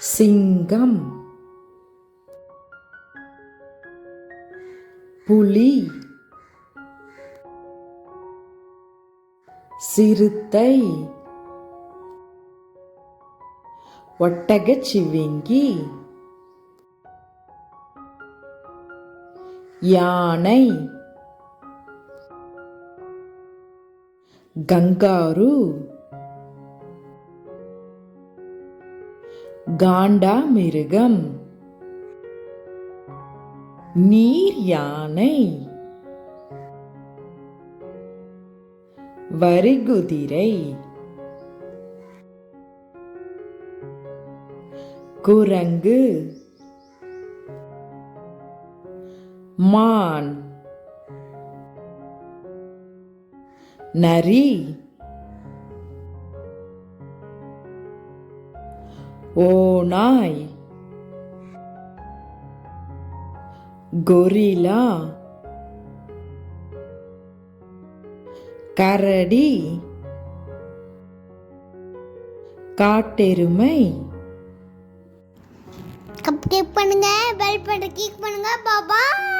சிங்கம், புலி, சிறுத்தை, ஒட்டகச்சிவிங்கி, யானை, கங்காரு, காண்டாமிருகம், நீர் யானை, வரிகுதிரை, குரங்கு, மான், நரி, ஓநாய், கொரில்லா, கரடி, காட்டெருமை. சப்ஸ்கிரைப் பண்ணுங்க, பெல் பட்டன் கிளிக் பண்ணுங்க. பாய்.